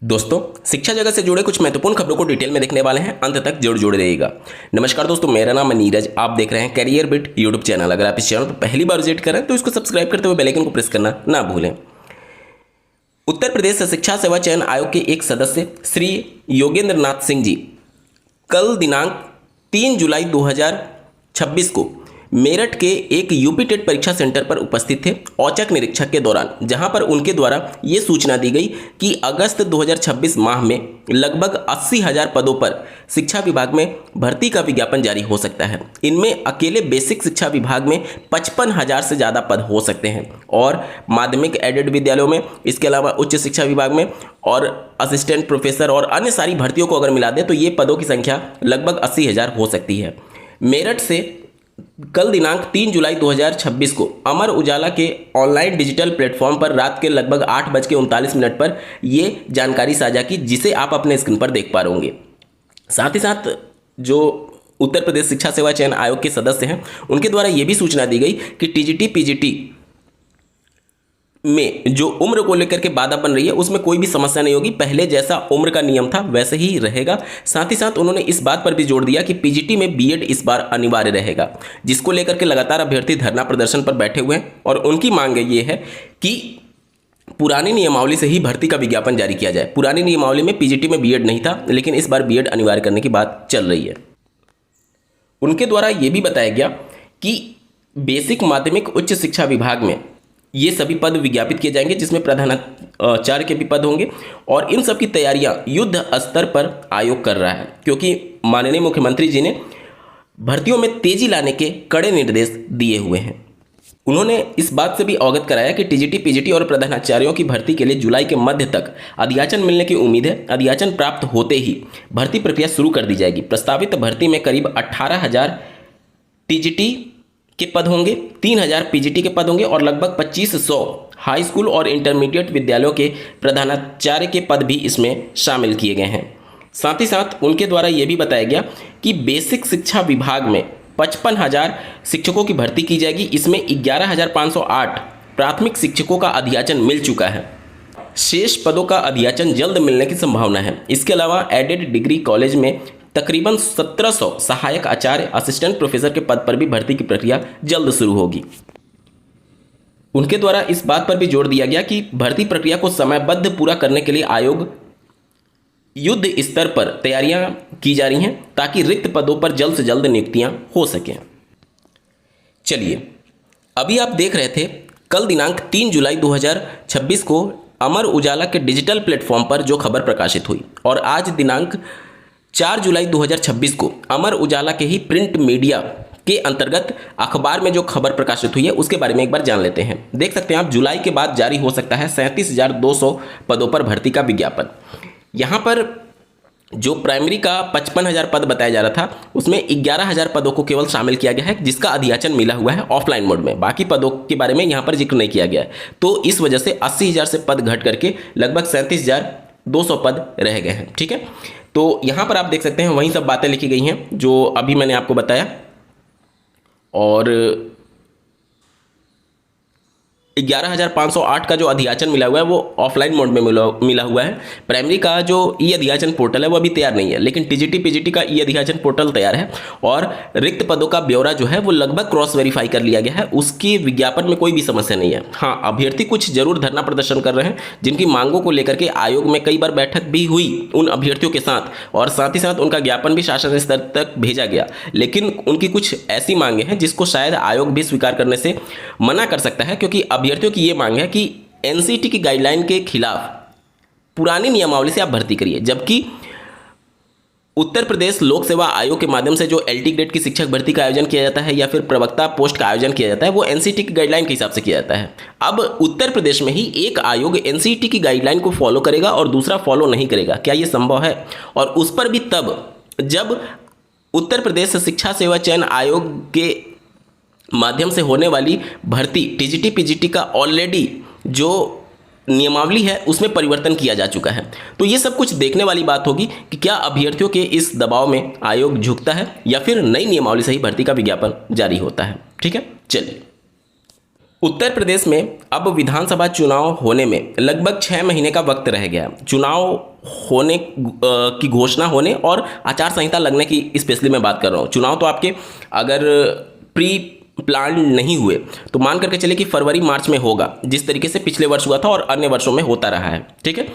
दोस्तों, शिक्षा जगत से जुड़े कुछ महत्वपूर्ण खबरों को डिटेल में देखने वाले हैं। अंत तक जरूर जुड़े रहिएगा। नमस्कार दोस्तों, मेरा नाम है नीरज। आप देख रहे हैं कैरियर बिट यूट्यूब चैनल। अगर आप इस चैनल पर पहली बार विजिट करें तो इसको सब्सक्राइब करते हुए बेल आइकन को प्रेस करना ना भूलें। उत्तर प्रदेश शिक्षा सेवा चयन आयोग के एक सदस्य श्री योगेंद्र नाथ सिंह जी कल दिनांक 3 जुलाई 2026 को मेरठ के एक यूपी टेट परीक्षा सेंटर पर उपस्थित थे औचक निरीक्षक के दौरान, जहां पर उनके द्वारा ये सूचना दी गई कि अगस्त 2026 माह में लगभग 80,000 पदों पर शिक्षा विभाग में भर्ती का विज्ञापन जारी हो सकता है। इनमें अकेले बेसिक शिक्षा विभाग में 55,000 से ज़्यादा पद हो सकते हैं और माध्यमिक एडेड विद्यालयों में, इसके अलावा उच्च शिक्षा विभाग में और असिस्टेंट प्रोफेसर और अन्य सारी भर्तियों को अगर मिला दें तो ये पदों की संख्या लगभग 80,000 हो सकती है। मेरठ से कल दिनांक 3 जुलाई 2026 को अमर उजाला के ऑनलाइन डिजिटल प्लेटफॉर्म पर रात के लगभग 8:39 पर ये जानकारी साझा की, जिसे आप अपने स्क्रीन पर देख पा रहे होंगे। साथ ही साथ जो उत्तर प्रदेश शिक्षा सेवा चयन आयोग के सदस्य हैं, उनके द्वारा ये भी सूचना दी गई कि टीजीटी पीजीटी में जो उम्र को लेकर के बाधा बन रही है उसमें कोई भी समस्या नहीं होगी। पहले जैसा उम्र का नियम था वैसे ही रहेगा। साथ ही साथ उन्होंने इस बात पर भी जोर दिया कि पीजीटी में बीएड इस बार अनिवार्य रहेगा, जिसको लेकर के लगातार अभ्यर्थी धरना प्रदर्शन पर बैठे हुए हैं और उनकी मांग ये है कि पुरानी नियमावली से ही भर्ती का विज्ञापन जारी किया जाए। पुरानी नियमावली में पीजीटी में बीएड नहीं था, लेकिन इस बार बीएड अनिवार्य करने की बात चल रही है। उनके द्वारा ये भी बताया गया कि बेसिक माध्यमिक उच्च शिक्षा विभाग में ये सभी पद विज्ञापित किए जाएंगे, जिसमें प्रधानाचार्य के भी पद होंगे और इन सब की तैयारियां युद्ध स्तर पर आयोग कर रहा है, क्योंकि माननीय मुख्यमंत्री जी ने भर्तियों में तेजी लाने के कड़े निर्देश दिए हुए हैं। उन्होंने इस बात से भी अवगत कराया कि टीजीटी पीजीटी और प्रधानाचार्यों की भर्ती के लिए जुलाई के मध्य तक अधियाचन मिलने की उम्मीद है। अधियाचन प्राप्त होते ही भर्ती प्रक्रिया शुरू कर दी जाएगी। प्रस्तावित भर्ती में करीब 18,000 टीजीटी के पद होंगे, 3,000 पीजीटी के पद होंगे और लगभग 2,500 हाई स्कूल और इंटरमीडिएट विद्यालयों के प्रधानाचार्य के पद भी इसमें शामिल किए गए हैं। साथ ही साथ उनके द्वारा ये भी बताया गया कि बेसिक शिक्षा विभाग में 55,000 शिक्षकों की भर्ती की जाएगी। इसमें 11,508 प्राथमिक शिक्षकों का अधियाचन मिल चुका है। शेष पदों का अधियाचन जल्द मिलने की संभावना है। इसके अलावा एडेड डिग्री कॉलेज में तकरीबन 1,700 सहायक आचार्य असिस्टेंट प्रोफेसर के पद पर भी भर्ती की प्रक्रिया जल्द शुरू होगी। उनके द्वारा इस बात पर भी जोर दिया गया कि भर्ती प्रक्रिया को समयबद्ध पूरा करने के लिए आयोग युद्ध स्तर पर तैयारियां की जा रही हैं, ताकि रिक्त पदों पर जल्द से जल्द नियुक्तियां हो सकें। चलिए, अभी आप देख रहे थे कल दिनांक 3 जुलाई 2026 को अमर उजाला के डिजिटल प्लेटफॉर्म पर जो खबर प्रकाशित हुई, और आज दिनांक 4 जुलाई 2026 को अमर उजाला के ही प्रिंट मीडिया के अंतर्गत अखबार में जो खबर प्रकाशित हुई है उसके बारे में एक बार जान लेते हैं। देख सकते हैं आप, जुलाई के बाद जारी हो सकता है 37,200 पदों पर भर्ती का विज्ञापन। यहाँ पर जो प्राइमरी का 55,000 पद बताया जा रहा था, उसमें 11,000 पदों को केवल शामिल किया गया है, जिसका अधियाचन मिला हुआ है ऑफलाइन मोड में। बाकी पदों के बारे में यहाँ पर जिक्र नहीं किया गया है। तो इस वजह से 80,000 से पद घट करके लगभग 37,200 पद रह गए हैं। ठीक है, तो यहाँ पर आप देख सकते हैं वही सब बातें लिखी गई हैं जो अभी मैंने आपको बताया। और 11,508 का जो अधियाचन मिला हुआ है वो ऑफलाइन मोड में मिला हुआ है। प्राइमरी का जो ई अधियाचन पोर्टल है वो अभी तैयार नहीं है, लेकिन टीजीटी पीजीटी का ई अधियाचन पोर्टल तैयार है और रिक्त पदों का ब्यौरा जो है वो लगभग क्रॉस वेरीफाई कर लिया गया है। उसके विज्ञापन में कोई भी समस्या नहीं है। हाँ, अभ्यर्थी कुछ जरूर धरना प्रदर्शन कर रहे हैं, जिनकी मांगों को लेकर के आयोग में कई बार बैठक भी हुई उन अभ्यर्थियों के साथ, और साथ ही साथ उनका ज्ञापन भी शासन स्तर तक भेजा गया। लेकिन उनकी कुछ ऐसी मांगे हैं जिसको शायद आयोग भी स्वीकार करने से मना कर सकता है, क्योंकि अभ्यर्थियों की ये मांग है कि एनसीटी की गाइडलाइन के खिलाफ पुरानी नियमावली से आप भर्ती करिए, जबकि उत्तर प्रदेश लोक सेवा आयोग के माध्यम से जो एलटी ग्रेड की शिक्षक भर्ती का आयोजन किया जाता है या फिर प्रवक्ता पोस्ट का आयोजन किया जाता है, वो एनसीटी की गाइडलाइन के हिसाब से किया जाता है। अब उत्तर प्रदेश में ही एक आयोग एनसीटी की गाइडलाइन को फॉलो करेगा और दूसरा फॉलो नहीं करेगा। क्या ये संभव है? और उस पर भी तब जब उत्तर प्रदेश शिक्षा सेवा चयन आयोग के माध्यम से होने वाली भर्ती टीजीटी पीजीटी का ऑलरेडी जो नियमावली है उसमें परिवर्तन किया जा चुका है। तो ये सब कुछ देखने वाली बात होगी कि क्या अभ्यर्थियों के इस दबाव में आयोग झुकता है या फिर नई नियमावली से ही भर्ती का विज्ञापन जारी होता है। ठीक है, चलिए उत्तर प्रदेश में अब विधानसभा चुनाव होने में लगभग 6 महीने का वक्त रह गया। चुनाव होने की घोषणा होने और आचार संहिता लगने की स्पेशली मैं बात कर रहा हूँ। चुनाव तो आपके अगर प्री प्लान नहीं हुए तो मान करके चले कि फरवरी मार्च में होगा, जिस तरीके से पिछले वर्ष हुआ था और अन्य वर्षों में होता रहा है। ठीक है,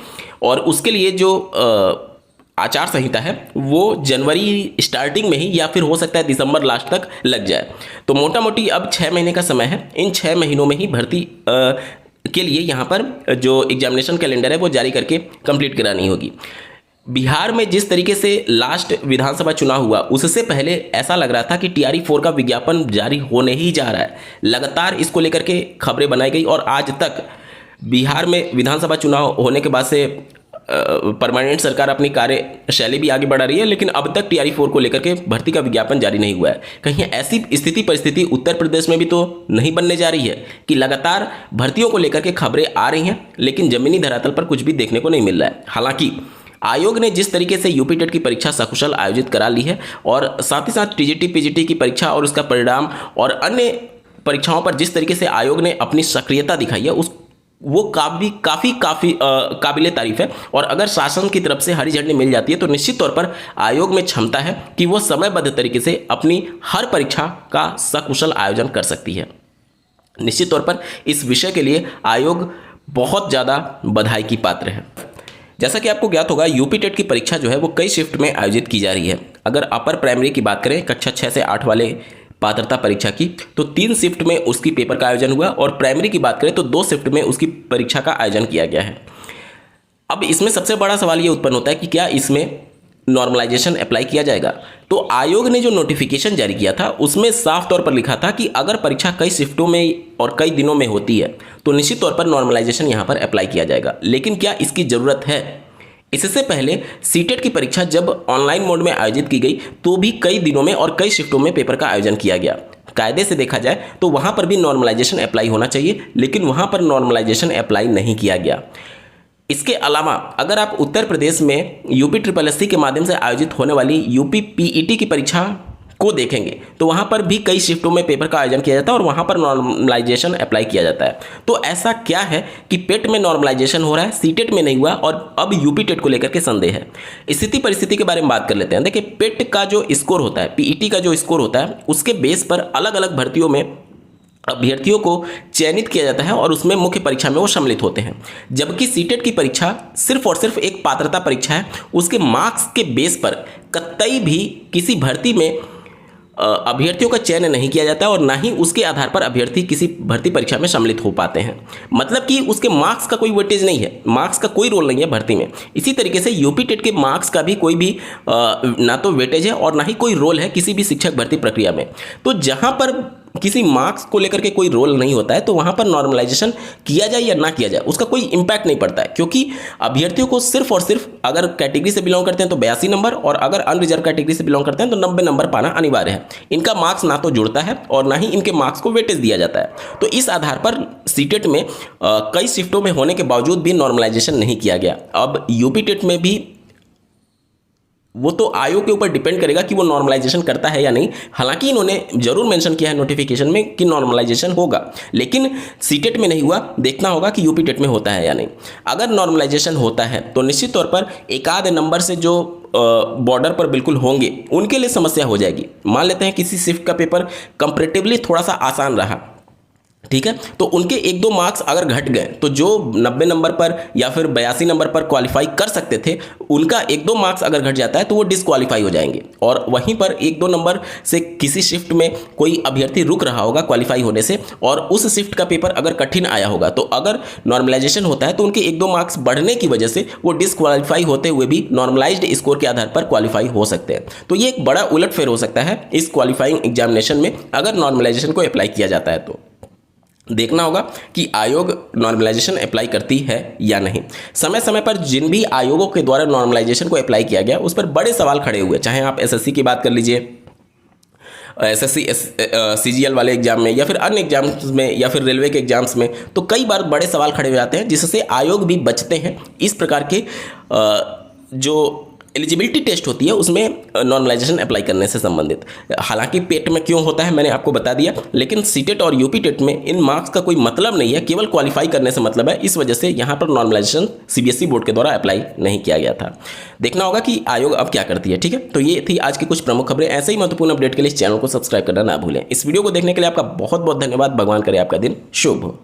और उसके लिए जो आचार संहिता है वो जनवरी स्टार्टिंग में ही या फिर हो सकता है दिसंबर लास्ट तक लग जाए। तो मोटा मोटी अब 6 महीने का समय है। इन 6 महीनों में ही भर्ती के लिए यहाँ पर जो एग्जामिनेशन कैलेंडर है वो जारी करके कंप्लीट करानी होगी। बिहार में जिस तरीके से लास्ट विधानसभा चुनाव हुआ उससे पहले ऐसा लग रहा था कि TRE 4 का विज्ञापन जारी होने ही जा रहा है। लगातार इसको लेकर के खबरें बनाई गई और आज तक बिहार में विधानसभा चुनाव होने के बाद से परमानेंट सरकार अपनी कार्यशैली भी आगे बढ़ा रही है, लेकिन अब तक TRE 4 को लेकर के भर्ती का विज्ञापन जारी नहीं हुआ है। कहीं ऐसी स्थिति परिस्थिति उत्तर प्रदेश में भी तो नहीं बनने जा रही है कि लगातार भर्तियों को लेकर के खबरें आ रही हैं लेकिन जमीनी धरातल पर कुछ भी देखने को नहीं मिल रहा है। हालांकि आयोग ने जिस तरीके से यूपी टेट की परीक्षा सकुशल आयोजित करा ली है और साथ ही साथ TGT PGT की परीक्षा और उसका परिणाम और अन्य परीक्षाओं पर जिस तरीके से आयोग ने अपनी सक्रियता दिखाई है उस वो काफ़ी काबिले तारीफ है। और अगर शासन की तरफ से हरी झंडी मिल जाती है तो निश्चित तौर पर आयोग में क्षमता है कि वो समयबद्ध तरीके से अपनी हर परीक्षा का सकुशल आयोजन कर सकती है। निश्चित तौर पर इस विषय के लिए आयोग बहुत ज़्यादा बधाई की पात्र है। जैसा कि आपको ज्ञात होगा यूपी टेट की परीक्षा जो है वो कई शिफ्ट में आयोजित की जा रही है। अगर अपर प्राइमरी की बात करें कक्षा 6 से 8 वाले पात्रता परीक्षा की तो 3 शिफ्ट में उसकी पेपर का आयोजन हुआ और प्राइमरी की बात करें तो 2 शिफ्ट में उसकी परीक्षा का आयोजन किया गया है। अब इसमें सबसे बड़ा सवाल ये उत्पन्न होता है कि क्या इसमें नॉर्मलाइजेशन अप्लाई किया जाएगा। तो आयोग ने जो नोटिफिकेशन जारी किया था उसमें साफ तौर पर लिखा था कि अगर परीक्षा कई शिफ्टों में और कई दिनों में होती है तो निश्चित तौर पर नॉर्मलाइजेशन यहाँ पर अप्लाई किया जाएगा। लेकिन क्या इसकी ज़रूरत है? इससे पहले सीटेट की परीक्षा जब ऑनलाइन मोड में आयोजित की गई तो भी कई दिनों में और कई शिफ्टों में पेपर का आयोजन किया गया। कायदे से देखा जाए तो वहाँ पर भी नॉर्मलाइजेशन अप्लाई होना चाहिए, लेकिन वहाँ पर नॉर्मलाइजेशन अप्लाई नहीं किया गया। इसके अलावा अगर आप उत्तर प्रदेश में UPSSC के माध्यम से आयोजित होने वाली UP PET की परीक्षा को देखेंगे तो वहाँ पर भी कई शिफ्टों में पेपर का आयोजन किया जाता है और वहाँ पर नॉर्मलाइजेशन अप्लाई किया जाता है। तो ऐसा क्या है कि पेट में नॉर्मलाइजेशन हो रहा है, सीटेट में नहीं हुआ और अब यूपी टेट को लेकर के संदेह है। स्थिति परिस्थिति के बारे में बात कर लेते हैं। देखिए, पेट का जो स्कोर होता है, PET का जो स्कोर होता है, उसके बेस पर अलग अलग भर्तियों में अभ्यर्थियों को चयनित किया जाता है और उसमें मुख्य परीक्षा में वो सम्मिलित होते हैं। जबकि सीटेट की परीक्षा सिर्फ और सिर्फ एक पात्रता परीक्षा है। उसके मार्क्स के बेस पर कतई भी किसी भर्ती में अभ्यर्थियों का चयन नहीं किया जाता है और ना ही उसके आधार पर अभ्यर्थी किसी भर्ती परीक्षा में सम्मिलित हो पाते हैं। मतलब कि उसके मार्क्स का कोई वेटेज नहीं है, मार्क्स का कोई रोल नहीं है भर्ती में। इसी तरीके से यूपी टेट के मार्क्स का भी कोई भी ना तो वेटेज है और ना ही कोई रोल है किसी भी शिक्षक भर्ती प्रक्रिया में। तो जहाँ पर किसी मार्क्स को लेकर के कोई रोल नहीं होता है तो वहाँ पर नॉर्मलाइजेशन किया जाए या ना किया जाए उसका कोई इम्पैक्ट नहीं पड़ता है, क्योंकि अभ्यर्थियों को सिर्फ और सिर्फ अगर कैटेगरी से बिलोंग करते हैं तो 82 नंबर और अगर अनरिजर्व कैटेगरी से बिलोंग करते हैं तो 90 नंबर पाना अनिवार्य है। इनका मार्क्स ना तो जुड़ता है और ना ही इनके मार्क्स को वेटेज दिया जाता है। तो इस आधार पर सीटेट में कई शिफ्टों में होने के बावजूद भी नॉर्मलाइजेशन नहीं किया गया। अब यूपी टेट में भी वो तो आयोग के ऊपर डिपेंड करेगा कि वो नॉर्मलाइजेशन करता है या नहीं। हालांकि इन्होंने जरूर मेंशन किया है नोटिफिकेशन में कि नॉर्मलाइजेशन होगा, लेकिन सीटेट में नहीं हुआ। देखना होगा कि यूपी टेट में होता है या नहीं। अगर नॉर्मलाइजेशन होता है तो निश्चित तौर पर एक आध नंबर से जो बॉर्डर पर बिल्कुल होंगे उनके लिए समस्या हो जाएगी। मान लेते हैं किसी शिफ्ट का पेपर कंपैरेटिवली थोड़ा सा आसान रहा, ठीक है, तो उनके 1-2 मार्क्स अगर घट गए तो जो 90 नंबर पर या फिर 82 नंबर पर क्वालिफाई कर सकते थे उनका 1-2 मार्क्स अगर घट जाता है तो वो डिसक्वालीफाई हो जाएंगे। और वहीं पर 1-2 नंबर से किसी शिफ्ट में कोई अभ्यर्थी रुक रहा होगा क्वालिफाई होने से और उस शिफ्ट का पेपर अगर कठिन आया होगा तो अगर नॉर्मलाइजेशन होता है तो उनके 1-2 मार्क्स बढ़ने की वजह से वो डिसक्वालीफाई होते हुए भी नॉर्मलाइज्ड स्कोर के आधार पर क्वालिफाई हो सकते हैं। तो ये एक बड़ा उलटफेर हो सकता है इस क्वालिफाइंग एग्जामिनेशन में अगर नॉर्मलाइजेशन को अप्लाई किया जाता है। तो देखना होगा कि आयोग नॉर्मलाइजेशन अप्लाई करती है या नहीं। समय समय पर जिन भी आयोगों के द्वारा नॉर्मलाइजेशन को अप्लाई किया गया उस पर बड़े सवाल खड़े हुए, चाहे आप एसएससी की बात कर लीजिए, एसएससी सीजीएल वाले एग्जाम में या फिर अन्य एग्जाम्स में या फिर रेलवे के एग्जाम्स में, तो कई बार बड़े सवाल खड़े हो जाते हैं जिससे आयोग भी बचते हैं इस प्रकार के जो एलिजिबिलिटी टेस्ट होती है उसमें नॉर्मलाइजेशन अप्लाई करने से संबंधित। हालांकि पेट में क्यों होता है मैंने आपको बता दिया, लेकिन सीटेट और यूपी टेट में इन मार्क्स का कोई मतलब नहीं है, केवल क्वालिफाई करने से मतलब है। इस वजह से यहाँ पर नॉर्मलाइजेशन सीबीएसई बोर्ड के द्वारा अप्लाई नहीं किया गया था। देखना होगा कि आयोग अब क्या करती है। ठीक है, तो ये थी आज की कुछ प्रमुख खबरें। ऐसे ही महत्वपूर्ण अपडेट के लिए इस चैनल को सब्सक्राइब करना ना भूलें। इस वीडियो को देखने के लिए आपका बहुत बहुत धन्यवाद। भगवान करे आपका दिन शुभ हो।